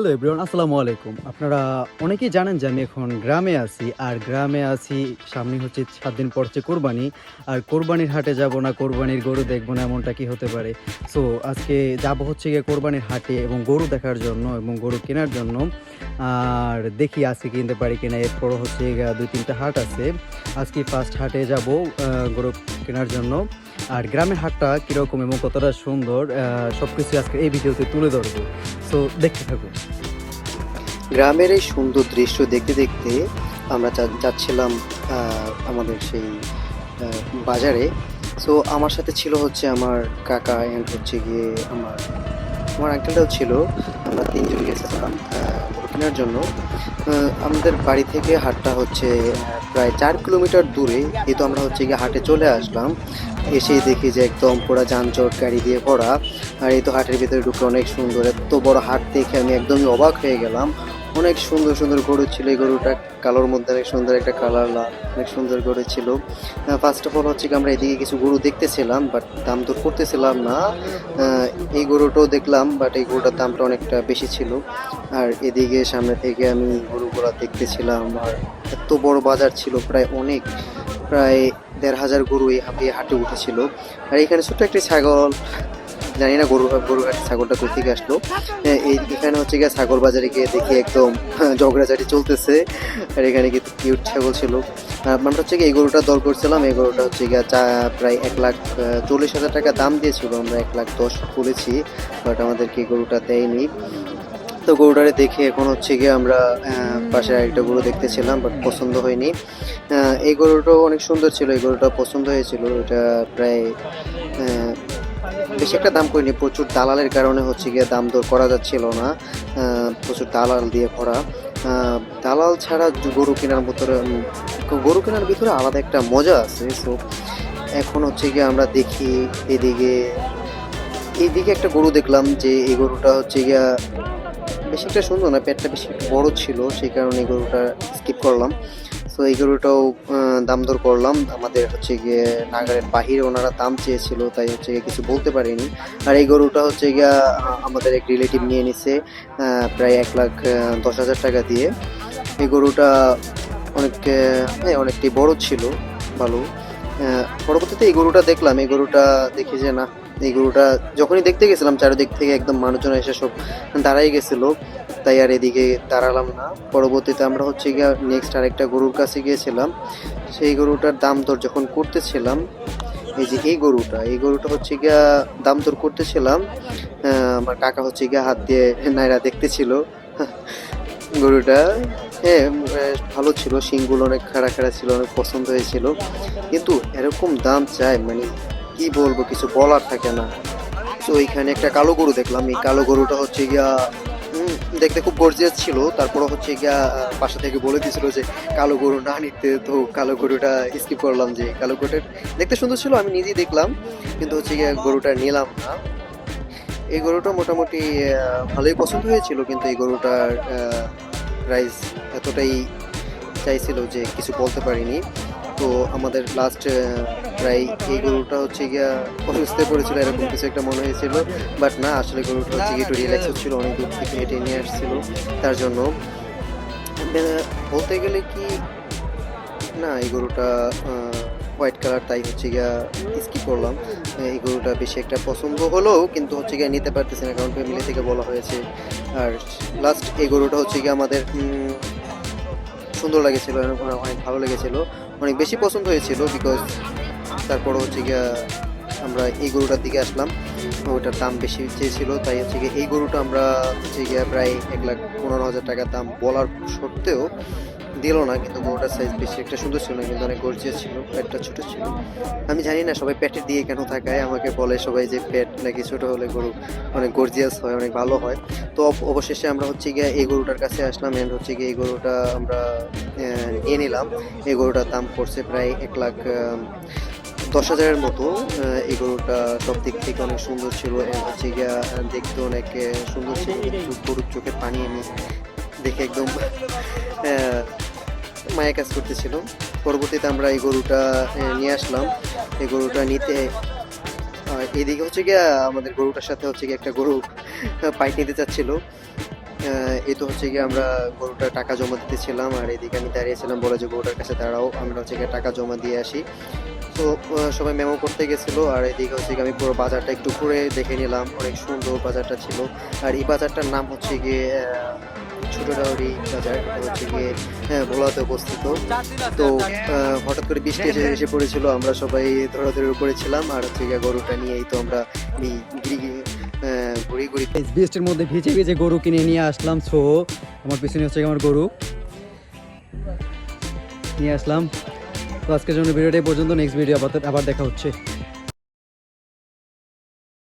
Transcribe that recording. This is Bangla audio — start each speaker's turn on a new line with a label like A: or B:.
A: হ্যালো এভরিওয়ান, আসসালামু আলাইকুম। আপনারা অনেকেই জানেন যে আমি এখন গ্রামে আছি। আর গ্রামে আছি, সামনে হচ্ছে ৭ দিন পর হচ্ছে কোরবানি। আর কোরবানির হাটে যাব না, কোরবানির গরু দেখবো না, এমনটা কি হতে পারে? সো আজকে যাব হচ্ছে গিয়ে কোরবানির হাটে এবং গরু দেখার জন্য এবং গরু কেনার জন্য। আর দেখি আজকে কিনতে পারি কিনা। এরপরও হচ্ছে গিয়ে ২-৩টা হাট আছে। আজকে ফার্স্ট হাটে যাব গরু কেনার জন্য। আর গ্রামের হাটটা কীরকম এবং কতটা সুন্দর সব কিছু আজকে এই ভিডিওতে তুলে ধরবো। সো দেখতে থাকুন।
B: গ্রামের এই সুন্দর দৃশ্য দেখতে দেখতে আমরা যাচ্ছিলাম আমাদের সেই বাজারে। সো আমার সাথে ছিল হচ্ছে আমার কাকা অ্যান্ড হচ্ছে গিয়ে আমার আমার আঙ্কেলটাও ছিল। আমরা তিনজন গেছিলাম গরু কেনার জন্য। আমাদের বাড়ি থেকে হাটটা হচ্ছে প্রায় ৪ কিলোমিটার দূরে, কিন্তু আমরা হচ্ছে গিয়ে হাটে চলে আসলাম। এসেই দেখি যে একদম পুরো যানজট গাড়ি দিয়ে ভরা। আর এই তো হাটের ভিতরে ঢুকে অনেক সুন্দর, এত বড় হাট দেখে আমি একদমই অবাক হয়ে গেলাম। অনেক সুন্দর সুন্দর গরু ছিল। এই গরুটা কালোর মধ্যে অনেক সুন্দর একটা কালার, অনেক সুন্দর গরু ছিল। ফার্স্ট অফ অল হচ্ছে কি আমরা এদিকে কিছু গরু দেখতেছিলাম, বাট দাম দর করতেছিলাম না। এই গরুটাও দেখলাম, বাট এই গরুটার দামটা অনেকটা বেশি ছিল। আর এদিকে সামনে থেকে আমি গরুগুলা দেখতেছিলাম। আর এত বড় বাজার ছিল, প্রায় ১,৫০০ গরু এই হাটে উঠেছিল। আর এখানে ছোট্ট একটি ছাগল, জানি না গরু হাটে ছাগলটা কোথেকে আসলো। এখানে হচ্ছে গিয়ে ছাগল বাজারে গিয়ে দেখি একদম ঝগড়াঝাটি চলতেছে। আর এখানে কিন্তু কিউট ছাগল ছিল। আমরা হচ্ছে গিয়ে এই গরুটা দর করছিলাম। এই গরুটা হচ্ছে গিয়ে প্রায় ১,৪০,০০০ টাকা দাম দিয়েছিল। আমরা ১,১০,০০০ বলেছি, বাট আমাদেরকে এই গরুটা দেয়নি। তো গরুটারে দেখে এখন হচ্ছে গিয়ে আমরা পাশে একটা গরু দেখতেছিলাম, বাট পছন্দ হয়নি। এই গরুটাও অনেক সুন্দর ছিল, এই গরুটা পছন্দ হয়েছিল। এটা প্রায় বেশি একটা দাম করিনি, প্রচুর দালালের কারণে হচ্ছে গিয়ে দাম দর করা যাচ্ছিল না। প্রচুর দালাল দিয়ে ভরা। দালাল ছাড়া গরু কেনার ভিতরে আলাদা একটা মজা আছে। সো এখন হচ্ছে গিয়ে আমরা দেখি এইদিকে একটা গরু দেখলাম, যে এই গরুটা হচ্ছে গিয়া বেশি একটা সুন্দর না, পেটটা বেশি একটু বড় ছিল, সেই কারণে এই গরুটা স্কিপ করলাম। সো এই গরুটাও দাম দর করলাম। আমাদের হচ্ছে গিয়ে নাগারের বাহিরে ওনারা দাম চেয়েছিল, তাই হচ্ছে গিয়ে কিছু বলতে পারিনি। আর এই গরুটা হচ্ছে গিয়া আমাদের এক রিলেটিভ নিয়ে নিছে প্রায় ১,১০,০০০ টাকা দিয়ে। এই গরুটা অনেকটাই বড় ছিল, ভালো। পরবর্তীতে এই গরুটা দেখলাম, এই গরুটা দেখি যে না, এই গরুটা যখনই দেখতে গেছিলাম চারিদিক থেকে একদম মানুষজন এসে সব দাঁড়াই গেছিল, তাই আর এদিকে দাঁড়ালাম না। পরবর্তীতে আমরা হচ্ছে গিয়ে নেক্সট আরেকটা গরুর কাছে গিয়েছিলাম। সেই গরুটার দাম দর যখন করতেছিলাম, এই গরুটা হচ্ছে গিয়া দাম দর করতেছিলাম। আমার কাকা হচ্ছে গিয়া হাত দিয়ে নাইরা দেখতেছিল গরুটা। হ্যাঁ, ভালো ছিল, শিংগুলো অনেক খাড়া খাড়া ছিল, অনেক পছন্দ হয়েছিল। কিন্তু এরকম দাম চাই, মানে কি বলবো, কিছু বলার থাকে না। তো এইখানে একটা কালো গরু দেখলাম। এই কালো গরুটা হচ্ছে গিয়া দেখতে খুব গর্জিয়াস ছিল। তারপরে হচ্ছে গিয়া বাসা থেকে বলে দিয়েছিল যে কালো গরু না নিতে, তো কালো গরুটা স্কিপ করলাম। যে কালো গরুটা দেখতে সুন্দর ছিল, আমি নিজেই দেখলাম, কিন্তু হচ্ছে গিয়া গরুটা নিলাম না। এই গরুটা মোটামুটি ভালোই পছন্দ হয়েছিল, কিন্তু এই গরুটার প্রাইস এতটাই চাইছিল যে কিছু বলতে পারিনি। তো আমাদের লাস্ট প্রায় এই গরুটা হচ্ছে গিয়া অসুস্থ পড়েছিল, এরকম কিছু একটা মনে হয়েছিল। বাট না, আসলে গরুটা হচ্ছে গিয়ে একটু রিল্যাক্স হচ্ছিল, অনেক দূর থেকে হেঁটে নিয়ে আসছিল, তার জন্য। বলতে গেলে কি না, এই গরুটা হোয়াইট কালার, তাই হচ্ছে গিয়া স্কিপ করলাম। এই গরুটা বেশি একটা পছন্দ হলেও কিন্তু হচ্ছে গিয়া নিতে পারতেছি না, কারণ ফ্যামিলি থেকে বলা হয়েছে। আর লাস্ট এই গরুটা হচ্ছে গিয়ে আমাদের সুন্দর লেগেছিল, অনেক ভালো লেগেছিল, অনেক বেশি পছন্দ হয়েছিল। বিকজ তারপর হচ্ছে গিয়া আমরা এই গরুটার দিকে আসলাম, ওইটার দাম বেশি চেয়েছিল, তাই হচ্ছে গিয়ে এই গরুটা আমরা হচ্ছে গিয়া প্রায় ১,১৫,০০০ টাকা দাম বলার সত্ত্বেও দিল না। কিন্তু গরুটার সাইজ বেশি একটা সুন্দর ছিল না, কিন্তু অনেক গর্জিয়াস ছিল, পেটটা ছোট ছিল। আমি জানি না সবাই পেটের দিয়ে কেন তাকায়, আমাকে বলে সবাই যে পেট নাকি ছোট হলে গরু অনেক গর্জিয়াস হয়, অনেক ভালো হয়। তো অবশেষে আমরা হচ্ছে গিয়ে এই গরুটার কাছে আসলাম, এন্ড হচ্ছে গিয়ে এই গরুটা আমরা নিয়ে নিলাম। এই গরুটার দাম পড়ছে প্রায় ১,১০,০০০-এর মতো। এই গরুটা সব দিক থেকে অনেক সুন্দর ছিল, হচ্ছে গিয়া দেখতে অনেক সুন্দর ছিল। গরুর চোখে পানি আমি দেখে একদম মায়া কাজ করতেছিল। পরবর্তীতে আমরা এই গরুটা নিয়ে আসলাম। এই গরুটা নিতে এদিকে হচ্ছে গিয়া আমাদের গরুটার সাথে হচ্ছে গিয়ে একটা গরু পাইট নিতে চাচ্ছিল। এই তো হচ্ছে গিয়ে আমরা গরুটার টাকা জমা দিতেছিলাম, আর এদিকে আমি দাঁড়িয়েছিলাম, বলে যে গরুটার কাছে দাঁড়াও, আমরা হচ্ছে গিয়ে টাকা জমা দিয়ে আসি। তো সবাই মেমো করতে গেছিলো, আর এদিকে হচ্ছে গিয়ে আমি পুরো বাজারটা একটু ঘুরে দেখে নিলাম, অনেক সুন্দর বাজারটা ছিল। আর এই বাজারটার নাম হচ্ছে গিয়ে ছোট ডাউরি বাজার, এটা হচ্ছে গিয়ে ভোলাতে অবস্থিত। তো হঠাৎ করে বৃষ্টি এসে পড়েছিল, আমরা সবাই ধরাধরির উপরে ছিলাম, আর হচ্ছে গিয়ে গরুটা নিয়েই তো আমরা এই ঘুরি ঘুরি
A: বৃষ্টির মধ্যে ভিজে ভিজে গরু কিনে নিয়ে আসলাম। সো আমার পিছনে হচ্ছে আমার গরু নিয়ে আসলাম। তো আজকের জন্য ভিডিওটা এই পর্যন্ত, নেক্সট ভিডিও আবার দেখা হচ্ছে।